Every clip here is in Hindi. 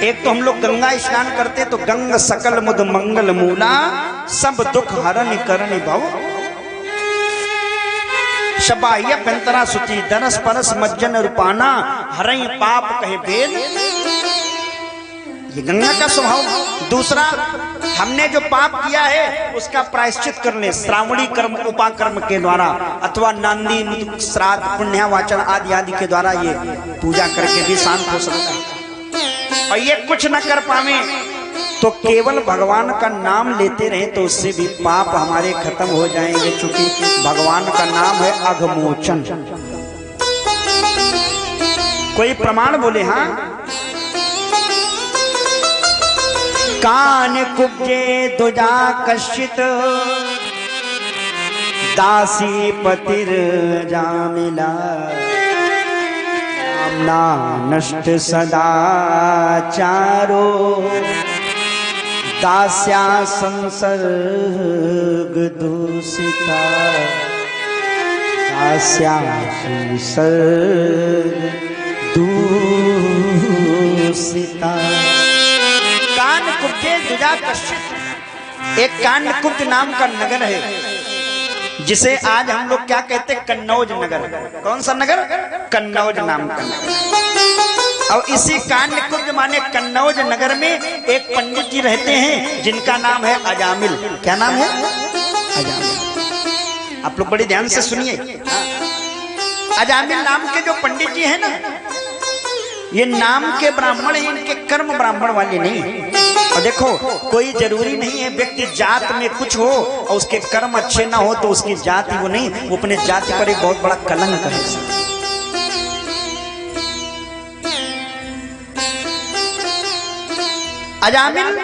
एक तो हम लोग गंगा स्नान करते तो गंग सकल मुद मंगल मूला सब दुख हरण करण भव शबाह्य पेंतरा सुचि दरस परस मज्जन रूपाना हरई पाप कहे भेद। ये गंगा का स्वभाव। दूसरा, हमने जो पाप किया है उसका प्रायश्चित करने श्रावणी कर्म उपाकर्म के द्वारा अथवा नांदी श्राद्ध पुण्यावाचन आदि आदि के द्वारा ये पूजा करके भी शांत हो सकता है। और ये कुछ न कर पावे तो केवल भगवान का नाम लेते रहे तो उससे भी पाप हमारे खत्म हो जाएंगे, क्योंकि भगवान का नाम है अघमोचन। कोई प्रमाण बोले? हाँ, कान कुब्जे दुजा कश्चित दासी पतिर जामिला नामना नष्ट सदाचारो दास्या संसर्ग दूषिता दास्या संसर्ग दूषिता। कानकुब्जे दुजा कश्चित, एक कानकुब्ज नाम का नगर है जिसे आज हम लोग क्या कहते हैं? कन्नौज नगर। कौन सा नगर? कन्नौज नाम का नगर। और इसी कानकुब्ज माने कन्नौज नगर में एक पंडित जी रहते हैं जिनका नाम है अजामिल। क्या नाम है? अजामिल। आप लोग बड़े ध्यान से सुनिए। अजामिल नाम के जो पंडित जी हैं ना, ये नाम के ब्राह्मण हैं, इनके कर्म ब्राह्मण वाले नहीं। और देखो, कोई जरूरी नहीं है व्यक्ति जात में कुछ हो और उसके कर्म अच्छे ना हो तो उसकी जाति वो नहीं, वो अपने जाति पर एक बहुत बड़ा कलंक है। अजामिल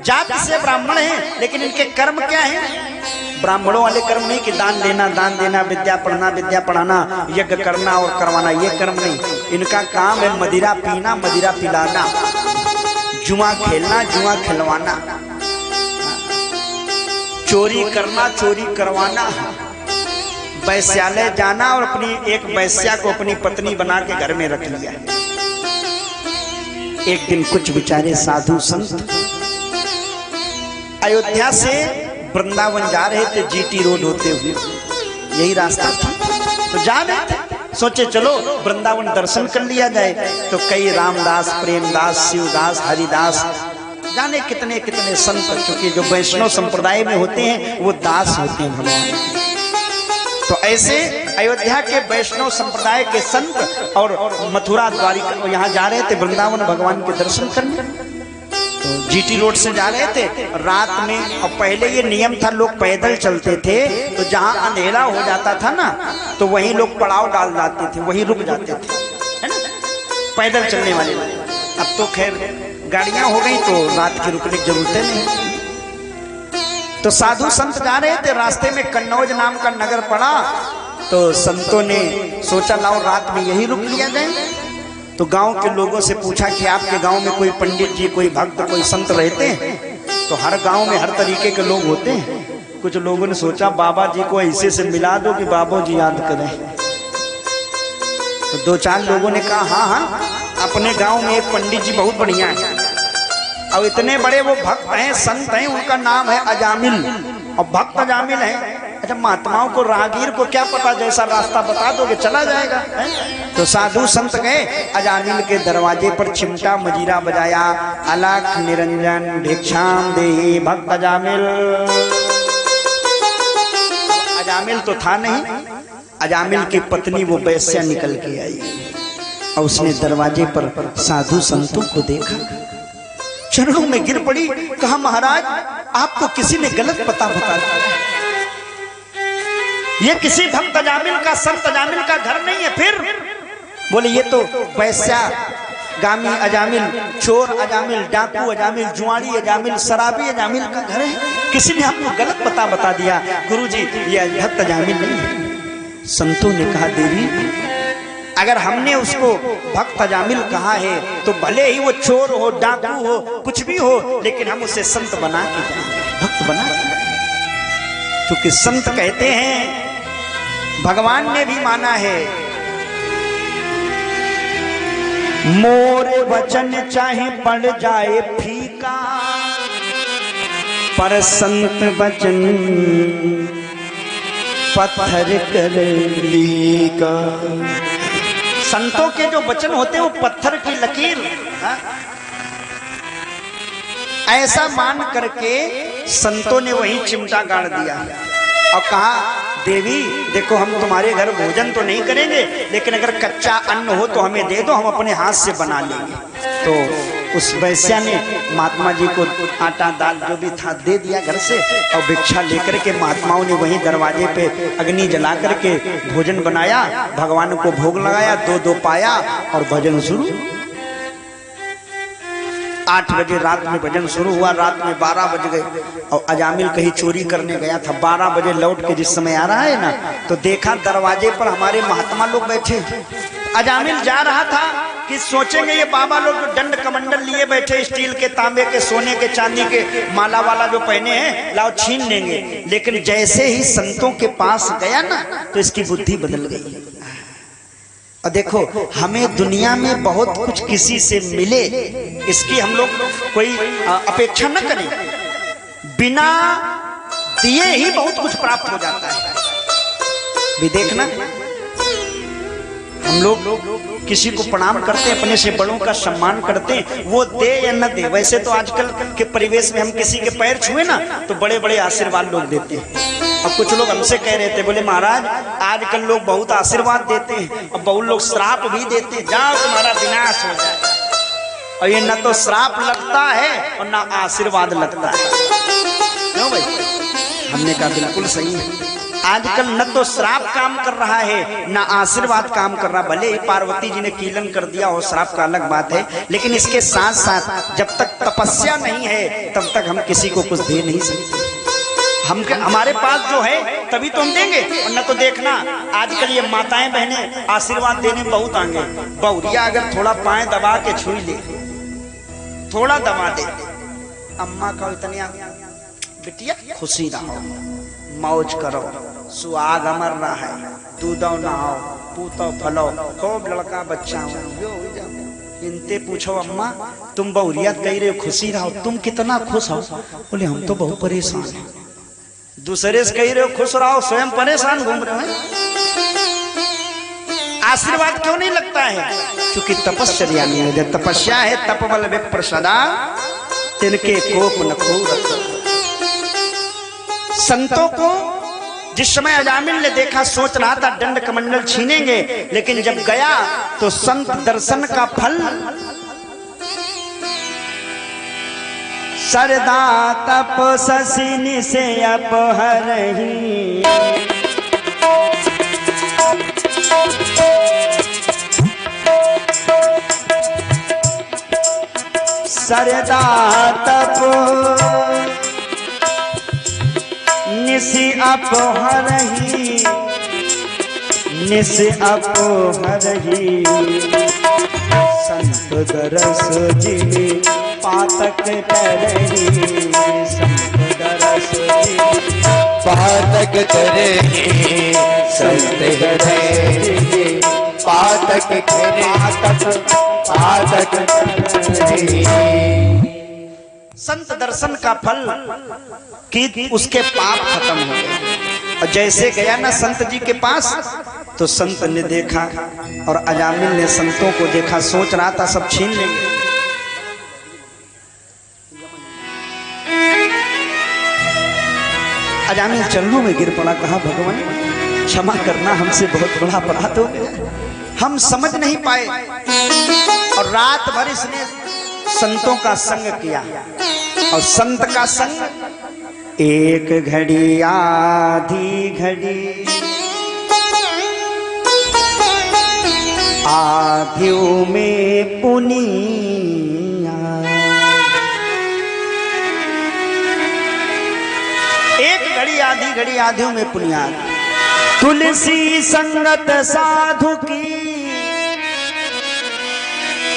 जाति से ब्राह्मण हैं, लेकिन इनके कर्म क्या हैं? ब्राह्मणों वाले कर्म नहीं कि दान लेना, दान देना, विद्या पढ़ना, विद्या पढ़ाना, यज्ञ करना और करवाना, ये कर्म नहीं। इनका काम है मदिरा पीना, मदिरा पिलाना, जुआ खेलना, जुआ खिलवाना, चोरी करना, चोरी करवाना, वैश्यालय जाना और अपनी एक वैश्या को अपनी पत्नी बना के घर में रख लिया। एक दिन कुछ बेचारे साधु संत अयोध्या से वृंदावन जा रहे थे, जीटी रोड होते हुए, यही रास्ता था। तो जा रहे थे, सोचे चलो वृंदावन दर्शन कर लिया जाए। तो कई रामदास, प्रेमदास, शिवदास, हरिदास, जाने कितने कितने संत, क्योंकि जो वैष्णव संप्रदाय में होते हैं वो दास होते हैं भगवान। तो ऐसे अयोध्या के वैष्णव संप्रदाय के संत और मथुरा द्वारिका यहाँ जा रहे थे वृंदावन भगवान के दर्शन करने। तो जीटी रोड से जा रहे थे रात में, और पहले ये नियम था लोग पैदल चलते थे, तो जहाँ अंधेरा हो जाता था ना तो वहीं लोग पड़ाव डाल जाते थे, वहीं रुक जाते थे, है ना, पैदल चलने वाले। अब तो खैर गाड़ियां हो गई तो रात की रुकने की जरूरत नहीं। तो साधु संत जा रहे थे, रास्ते में कन्नौज नाम का नगर पड़ा। तो संतों ने सोचा लाओ रात में यही रुक लिया जाए। तो गांव के लोगों से पूछा कि आपके गांव में कोई पंडित जी, कोई भक्त, कोई संत रहते हैं? तो हर गांव में हर तरीके के लोग होते हैं। कुछ लोगों ने सोचा बाबा जी को ऐसे से मिला दो कि बाबा जी याद करें। तो दो चार लोगों ने कहा हाँ हाँ, अपने गांव में एक पंडित जी बहुत बढ़िया है और इतने बड़े वो भक्त हैं, संत हैं, उनका नाम है अजामिल और भक्त अजामिल है। अच्छा, महात्माओं को, राहगीर को क्या पता, जैसा रास्ता बता दोगे चला जाएगा, है? तो साधु संत गए, अजामिल के दरवाजे पर चिमटा मजीरा बजाया, अलख निरंजन भिक्षाम देहि भक्त अजामिल। अजामिल तो था नहीं, अजामिल की पत्नी वो वैश्या निकल के आई और उसने दरवाजे पर साधु संतों को देखा, चरणों में गिर पड़ी, कहा महाराज आपको किसी ने गलत पता बता दिया, ये किसी भक्त अजामिल का, संत अजामिल का घर नहीं है। फिर बोले ये तो वैश्या गामी अजामिल, चोर अजामिल, डाकू अजामिल, जुआड़ी अजामिल, शराबी अजामिल का घर है, किसी ने आपको गलत पता बता दिया। गुरुजी ये भक्त अजामिल नहीं है। संतों ने कहा देवी अगर हमने उसको भक्त अजामिल कहा है तो भले ही वो चोर हो, डाकू हो, कुछ भी हो, लेकिन हम उसे संत बना के जाएंगे, भक्त बना के। क्योंकि संत कहते हैं, भगवान ने भी माना है मोर वचन चाहे पड़ जाए फीका, पर संत वचन पत्थर कर लीका। संतों के जो वचन होते हैं वो पत्थर की लकीर, ऐसा मान करके संतों ने वही चिमटा गाड़ दिया और कहा देवी देखो हम तुम्हारे घर भोजन तो नहीं करेंगे, लेकिन अगर कच्चा अन्न हो तो हमें दे दो, हम अपने हाथ से बना लेंगे। तो उस वैश्या ने महात्मा जी को आटा दाल जो भी था दे दिया घर से, और भिक्षा लेकर के महात्माओं ने वहीं दरवाजे पे अग्नि जला करके भोजन बनाया, भगवान को भोग लगाया, दो पाया और भजन शुरू। 8 बजे रात में भजन शुरू हुआ, रात में 12 बज गए और अजामिल कहीं चोरी करने गया था। 12 बजे लौट के जिस समय आ रहा है ना, तो देखा दरवाजे पर हमारे महात्मा लोग बैठे। अजामिल जा रहा था कि सोचेंगे ये बाबा लोग जो दंड कमंडल लिए बैठे, स्टील के, तांबे के, सोने के, चांदी के माला वाला जो पहने हैं, लाओ छीन लेंगे। लेकिन जैसे ही संतों के पास गया ना, तो इसकी बुद्धि बदल गई। और देखो हमें दुनिया में बहुत कुछ किसी से मिले, इसकी हम लोग कोई अपेक्षा न करें, बिना दिए ही बहुत कुछ प्राप्त हो जाता है। भी देखना हम लोग किसी को प्रणाम करते हैं, अपने से बड़ों का सम्मान करते हैं, वो दे या न दे। वैसे तो आजकल के परिवेश में हम किसी के पैर छुए ना तो बड़े बड़े आशीर्वाद लोग देते हैं। और कुछ लोग हमसे कह रहे थे, बोले महाराज आजकल लोग बहुत आशीर्वाद देते हैं और बहुत लोग श्राप भी देते हैं, जाओ तुम्हारा विनाश हो जाए। और ये न तो श्राप लगता है और न आशीर्वाद लगता है। क्यों भाई? हमने कहा बिल्कुल सही है। आजकल न तो श्राप काम कर रहा है न आशीर्वाद काम कर रहा। भले ही पार्वती जी ने कीलन कर दिया और श्राप का अलग बात है, लेकिन इसके साथ साथ जब तक तपस्या नहीं है तब तक हम किसी को कुछ दे नहीं सकते। हमारे पास जो है तभी तो हम देंगे, और न तो देखना आजकल ये माताएं बहनें आशीर्वाद देने बहुत आगे। बहुरिया अगर थोड़ा पाए दबा के छुई ले, थोड़ा दबा दे, अम्मा का इतनी बिटिया खुशी रहो, मौज करो, सुहाग अमर रहा है, दूधो नहाओ, पूतो फलो, खूब लड़का बच्चा हो। इनते पूछो अम्मा तुम बहुरिया कह रहे हो खुशी रहो, तुम कितना खुश हो? बोले हम तो बहुत परेशान हैं। दूसरे से कह रहे हो खुश रहो, स्वयं परेशान घूम रहे हैं। आशीर्वाद क्यों नहीं लगता है? क्योंकि तपस्या नहीं है। तपस्या है तपबल विप्र सदा, तिनके कोप न खूब। संतों को जिस समय अजामिल ने देखा, सोच रहा था दंड कमंडल छीनेंगे, लेकिन जब गया तो संत दर्शन का फल। सरदा तप ससिनी से अपहरही, सरदा तप निसी अपहरही, निसी अपहरही, संत दरस जिनि पातक करही, संत दरस जिनि पातक करही, संत हृदय पातक करे, पातक करही। संत दर्शन का फल कि उसके पाप खत्म हो गए। और जैसे गया ना संत जी के पास, तो संत ने देखा और अजामिल ने संतों को देखा, सोच रहा था सब छीन लेंगे। अजामिल चरणों में गिर पड़ा, कहा भगवान क्षमा करना, हमसे बहुत बड़ा अपराध हो गया, हम समझ नहीं पाए। और रात भर इसने संतों का संग किया, और संत का संग एक घड़ी आधी घड़ी, आधियों में पुनिया। एक घड़ी आधी घड़ी, आधियों में पुनिया। तुलसी संगत साधु की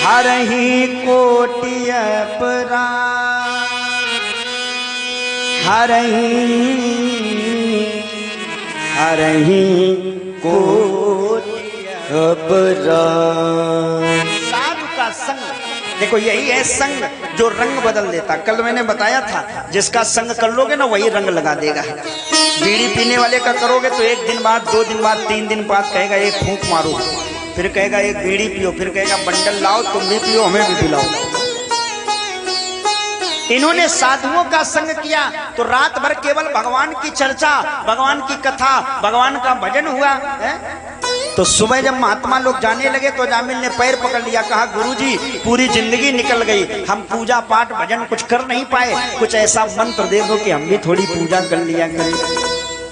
हरहि कोटि अपराध, हरहि कोटि अपराध। साधु का देखो यही है संग जो रंग बदल देता। कल मैंने बताया था जिसका संग कर लोगे ना वही रंग लगा देगा। बीड़ी पीने वाले का करोगे तो 1 दिन बाद, 2 दिन बाद, 3 दिन बाद कहेगा एक फूंक मारो, फिर कहेगा एक बीड़ी पियो, फिर कहेगा बंडल लाओ तुम भी पियो हमें भी पिलाओ। इन्होंने साधुओं का संग किया तो रात भर केवल भगवान की चर्चा, भगवान की कथा, भगवान का भजन हुआ है? तो सुबह जब महात्मा लोग जाने लगे तो अजामिल ने पैर पकड़ लिया, कहा गुरुजी पूरी जिंदगी निकल गई, हम पूजा पाठ भजन कुछ कर नहीं पाए, कुछ ऐसा मंत्र दे दो कि हम भी थोड़ी पूजा कर लिया करें।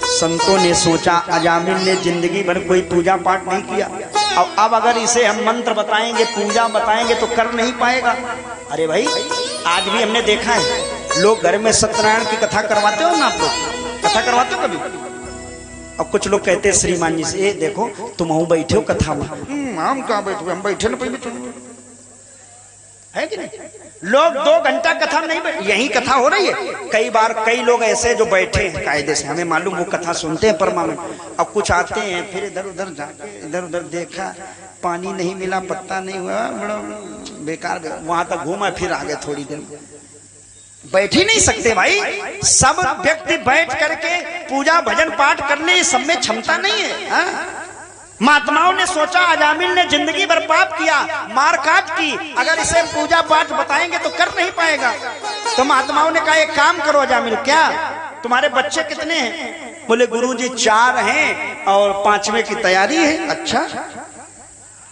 संतों ने सोचा अजामिल ने जिंदगी भर कोई पूजा पाठ नहीं किया, अब अगर इसे हम मंत्र बताएंगे, पूजा बताएंगे तो कर नहीं पाएगा। अरे भाई आज भी हमने देखा है लोग घर में सत्यनारायण की कथा करवाते हो ना, आप लोग कथा करवाते हो कभी? अब कुछ लोग कहते हैं श्रीमान जी से, देखो तुम बैठे हो कथा में, हम कहाँ बैठे, हम बैठे ना पहले तुम है कि नहीं? लोग 2 घंटा कथा में नहीं बैठे, यही कथा हो रही है। कई बार कई लोग ऐसे जो बैठे हैं कायदे से, हमें मालूम वो कथा सुनते हैं परमानेंट, अब कुछ आते हैं फिर इधर उधर जाके इधर उधर देखा, पानी नहीं मिला, पत्ता नहीं हुआ, बड़ा बेकार, वहां तक घूमा फिर आ गए, थोड़ी देर बैठ ही नहीं सकते भाई। सब व्यक्ति बैठ करके पूजा भजन पाठ करने सब में क्षमता नहीं है। हाँ? महात्माओं ने सोचा अजामिल ने जिंदगी भर पाप किया, मार काट की, अगर इसे पूजा पाठ बताएंगे तो कर नहीं पाएगा। तो महात्माओं ने कहा एक काम करो अजामिल, क्या तुम्हारे बच्चे कितने हैं? बोले गुरुजी 4 हैं और 5वें की तैयारी है। अच्छा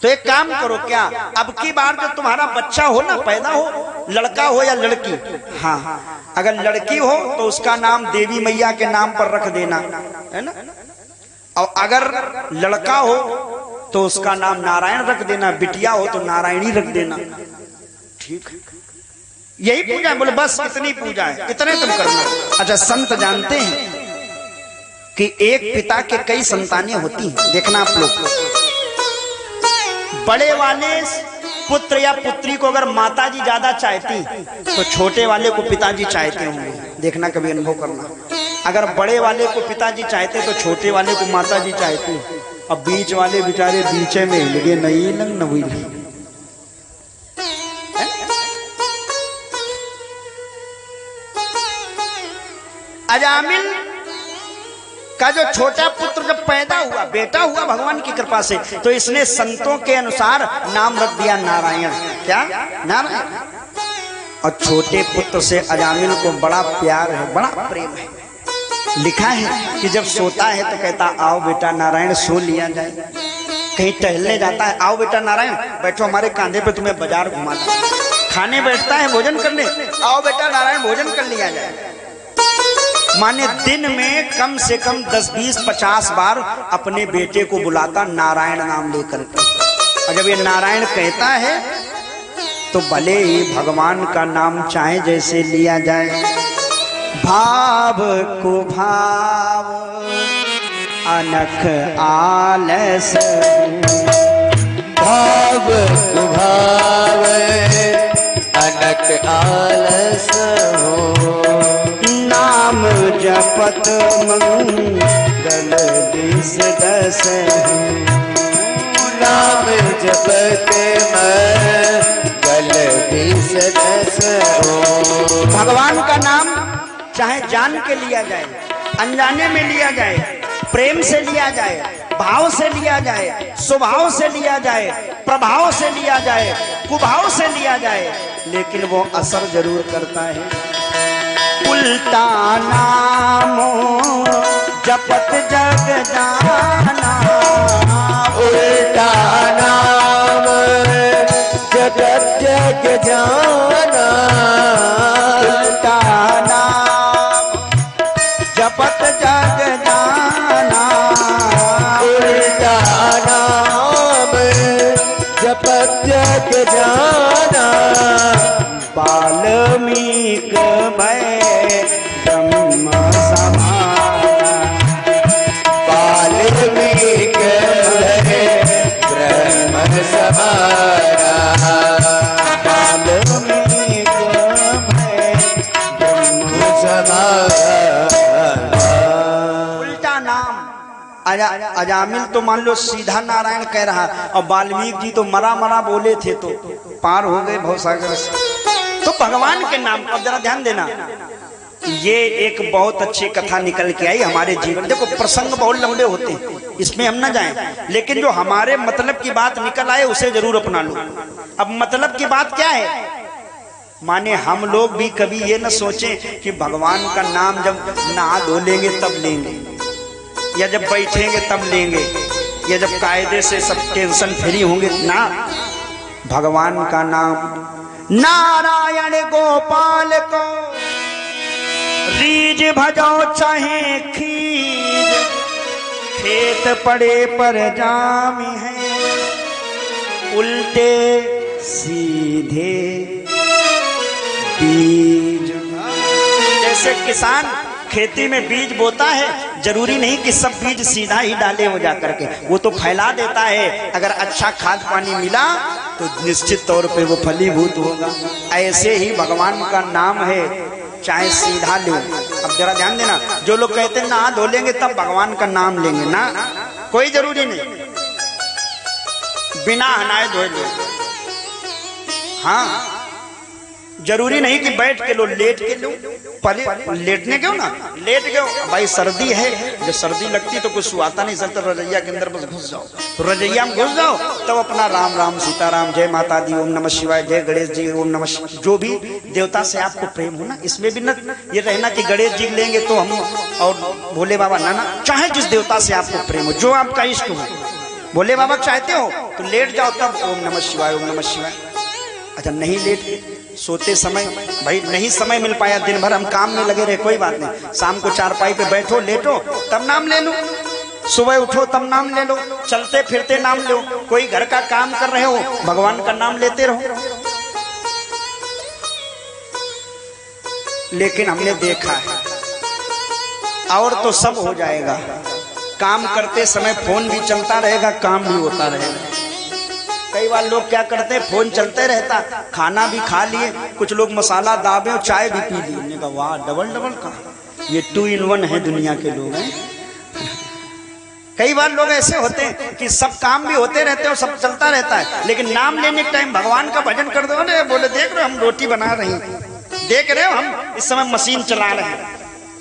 तो एक काम करो, क्या अब की बार जो तुम्हारा बच्चा हो ना, पैदा हो, लड़का हो या लड़की, हाँ अगर लड़की हो तो उसका नाम देवी मैया के नाम पर रख देना, है ना, और अगर लड़का हो तो उसका नाम नारायण रख देना, बिटिया हो तो नारायणी रख देना। ठीक है, यही पूजा है। बोले बस इतनी पूजा है, इतने तुम करना। अच्छा संत जानते हैं कि एक पिता के कई संतानें होती हैं, देखना आप लोग, बड़े वाले पुत्र या पुत्री को अगर माताजी ज्यादा चाहती तो छोटे वाले को पिताजी चाहते होंगे, देखना कभी अनुभव करना। अगर बड़े वाले को पिताजी चाहते तो छोटे वाले को माताजी चाहती, अब बीच वाले बेचारे बीचे में हिल गए, नहीं लंग न हुई। अजामिल का जो छोटा पुत्र जब पैदा हुआ, बेटा हुआ भगवान की कृपा से, तो इसने संतों के अनुसार नाम रख दिया नारायण। क्या? नारायण। और छोटे पुत्र से अजामिल को बड़ा प्यार है, बड़ा प्रेम है। लिखा है कि जब सोता है तो कहता आओ बेटा नारायण सो लिया जाए। कहीं टहलने जाता है, आओ बेटा नारायण बैठो हमारे कांधे पे तुम्हें बाजार घुमाता है। खाने बैठता है भोजन करने, आओ बेटा नारायण भोजन कर लिया जाए। माने दिन में कम से कम 10, 20, 50 बार अपने बेटे को बुलाता नारायण नाम लेकर के। और जब ये नारायण कहता है तो भले ही भगवान का नाम चाहे जैसे लिया जाए, भाव को भाव अनख आलस, भाव को भाव अनक आलस हो, नाम जपत मंगल दिस दस, नाम जपत मंगल दिस दस हो। भगवान का नाम चाहे जान के लिया जाए, अनजाने में लिया जाए, प्रेम से लिया जाए, भाव से लिया जाए, स्वभाव से लिया जाए, प्रभाव से लिया जाए, कुभाव से लिया जाए, लेकिन वो असर जरूर करता है। उल्टा नामो जपत जग जाना, उल्टा नाम जगत जग जाना, उल्टा नाम जपत जग जाना, उल्टा नाम जपत जग जाना, वाल्मीक भय ब्रह्म समाना, वाल्मीक भय ब्रह्म समाना, वाल्मीक भय ब्रह्म समाना। उल्टा नाम अजामिल तो मान लो सीधा नारायण कह रहा, और वाल्मीकि जी तो मरा मरा बोले थे तो पार हो गए भवसागर से। तो भगवान के नाम, अब जरा ध्यान देना, ये एक बहुत अच्छी कथा निकल के आई हमारे जीवन। देखो प्रसंग बहुत लंबे होते हैं, इसमें हम ना जाएं, लेकिन जो हमारे मतलब की बात निकल आए उसे जरूर अपना लो। अब मतलब की बात क्या है, माने हम लोग भी कभी ये न सोचें कि भगवान का नाम जब नहा धो लेंगे तब लेंगे, या जब बैठेंगे तब लेंगे, या जब कायदे से सब टेंशन फ्री होंगे ना। भगवान का नाम नारायण गोपाल को रीज भजो चाहे खीज, खेत पड़े पर जामी है उल्टे सीधे बीज। जैसे किसान खेती में बीज बोता है, जरूरी नहीं कि सब बीज सीधा ही डाले हो जा करके, वो तो फैला देता है। अगर अच्छा खाद पानी मिला तो निश्चित तौर पे वो फलीभूत होगा। ऐसे ही भगवान का नाम है, चाहे सीधा ले। अब जरा ध्यान देना, जो लोग कहते हैं नहा धो लेंगे तब भगवान का नाम लेंगे, ना, कोई जरूरी नहीं, बिना नहाए धोए लो। हाँ, जरूरी नहीं कि बैठ के लो, लेट के लो। पहले लेटने क्यों ना, लेट गए भाई, सर्दी है, जब सर्दी लगती तो कुछ सुहाता नहीं सकता, रजैया के अंदर बस घुस जाओ, तो रजैया में घुस जाओ, तब अपना राम राम सीताराम, जय माता दी, ओम नमः शिवाय, जय गणेश जी, ओम नमः, जो भी देवता से आपको प्रेम हो ना, इसमें भी न ये रहना कि गणेश जी लेंगे तो हम और भोले बाबा, ना, चाहे जिस देवता से आपको प्रेम हो, जो आपका इष्ट हो, भोले बाबा चाहते हो तो लेट जाओ, तब ओम नमः शिवाय, ओम नमः शिवाय। अच्छा नहीं लेट, सोते समय भाई नहीं समय मिल पाया, दिन भर हम काम में लगे रहे, कोई बात नहीं, शाम को चारपाई पे बैठो, लेटो, तब नाम ले लो, सुबह उठो तब नाम ले लो, चलते फिरते नाम लो, कोई घर का काम कर रहे हो भगवान का नाम लेते रहो। लेकिन हमने देखा है, और तो सब हो जाएगा, काम करते समय फोन भी चलता रहेगा, काम भी होता रहेगा। कई बार लोग क्या करते हैं, फोन चलते रहता, खाना भी खा लिए, कुछ लोग मसाला दाबे और चाय भी पी लिए। हमने कहा वाह, डबल डबल का, ये 2 in 1 है दुनिया के लोग हैं। कई बार लोग ऐसे होते हैं कि सब काम भी होते रहते हैं और सब चलता रहता है, लेकिन नाम लेने के टाइम भगवान का भजन कर दो, अरे बोले देख रहे हो हम रोटी बना रहे हैं, देख रहे हो हम इस समय मशीन चला रहे हैं।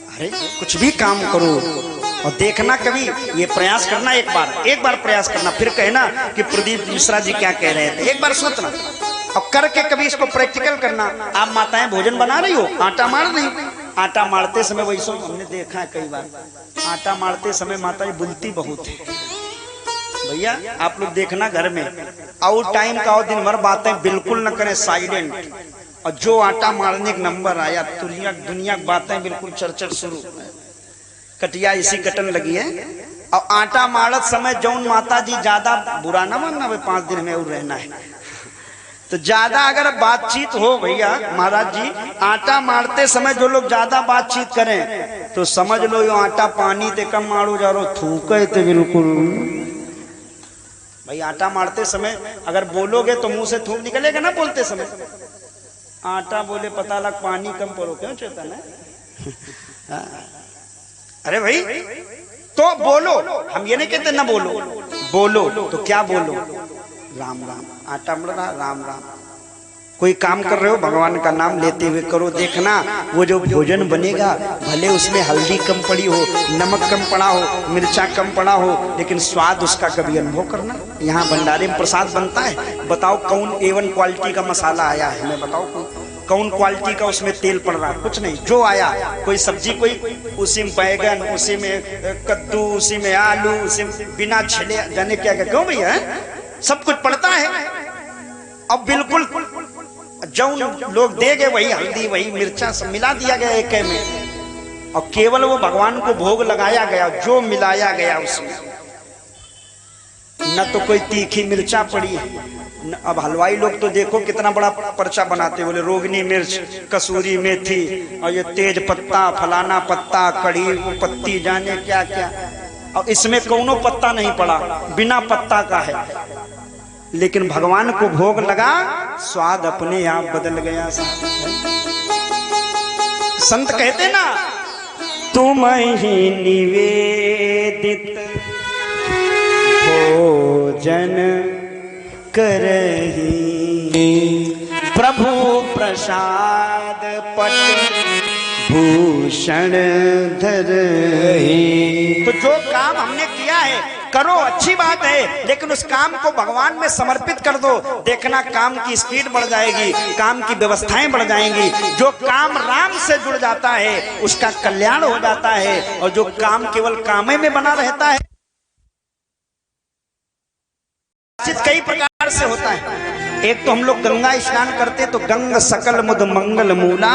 अरे कुछ भी काम करो और देखना, कभी ये प्रयास करना, एक बार प्रयास करना, फिर कहना कि प्रदीप मिश्रा जी क्या कह रहे थे, एक बार सोचना और करके कभी इसको प्रैक्टिकल करना। आप माताएं भोजन बना रही हो, आटा मार रही, आटा मारते समय वही सो, हमने देखा है कई बार, आटा मारते समय माता जी बुलती बहुत है। भैया आप लोग देखना घर में, आउट टाइम का और दिन भर बातें बिल्कुल न करें, साइलेंट, और जो आटा मारने का नंबर आया, दुनिया बातें बिल्कुल चर्चा शुरू, कटिया इसी कटन लगी है। और आटा मारत समय जौन माता जी ज्यादा बुरा ना मानना, 5 दिन में और रहना है, तो ज्यादा अगर बातचीत हो भैया महाराज जी, आटा मारते समय जो लोग ज्यादा बातचीत करें तो समझ लो यो आटा पानी ते कम मारो जा रो, थूके ते बिल्कुल। भाई आटा मारते समय अगर बोलोगे तो मुंह से थूक निकलेगा ना बोलते समय, आटा बोले पता लग पानी कम पड़ो, क्यों चेतन है? अरे भाई तो बोलो, हम ये नहीं कहते ना बोलो, बोलो तो क्या बोलो, राम राम, आटा मल रहा राम राम। कोई काम कर रहे हो भगवान का नाम लेते हुए करो, देखना वो जो भोजन बनेगा भले उसमें हल्दी कम पड़ी हो, नमक कम पड़ा हो, मिर्चा कम पड़ा हो, लेकिन स्वाद उसका कभी अनुभव करना। यहाँ भंडारे में प्रसाद बनता है, बताओ कौन A1 क्वालिटी का मसाला आया है, मैं बताओ कौन क्वालिटी का उसमें तेल पड़ रहा है, कुछ नहीं, जो आया, कोई सब्जी कोई उसी में बैगन, उसी में कद्दू, उसी में आलू, उसी में बिना छिले जाने क्या क्या, क्यों भैया सब कुछ पड़ता है। अब बिल्कुल जो लोग देंगे वही हल्दी वही मिर्चा सब मिला दिया गया एक में, और केवल वो भगवान को भोग लगाया गया, जो मिलाया गया उसमें न तो कोई तीखी मिर्चा पड़ी है। अब हलवाई लोग तो देखो कितना बड़ा पर्चा बनाते, बोले रोगनी मिर्च, कसूरी मेथी, और ये तेज पत्ता, फलाना पत्ता, कड़ी पत्ती, जाने क्या क्या, और इसमें कौनो पत्ता नहीं पड़ा, बिना पत्ता का है, लेकिन भगवान को भोग लगा, स्वाद अपने आप बदल गया। संत कहते ना, तुम ही निवेदित भोजन करही प्रभु प्रसाद पट भूषण धरही। तो जो काम हमने किया है करो, अच्छी बात है, लेकिन उस काम को भगवान में समर्पित कर दो। देखना काम की स्पीड बढ़ जाएगी, काम की व्यवस्थाएं बढ़ जाएंगी। जो काम राम से जुड़ जाता है उसका कल्याण हो जाता है, और जो काम केवल कामे में बना रहता है कई प्रकार से होता है। एक तो हम लोग गंगा स्नान करते तो गंग सकल मुद मंगल मूला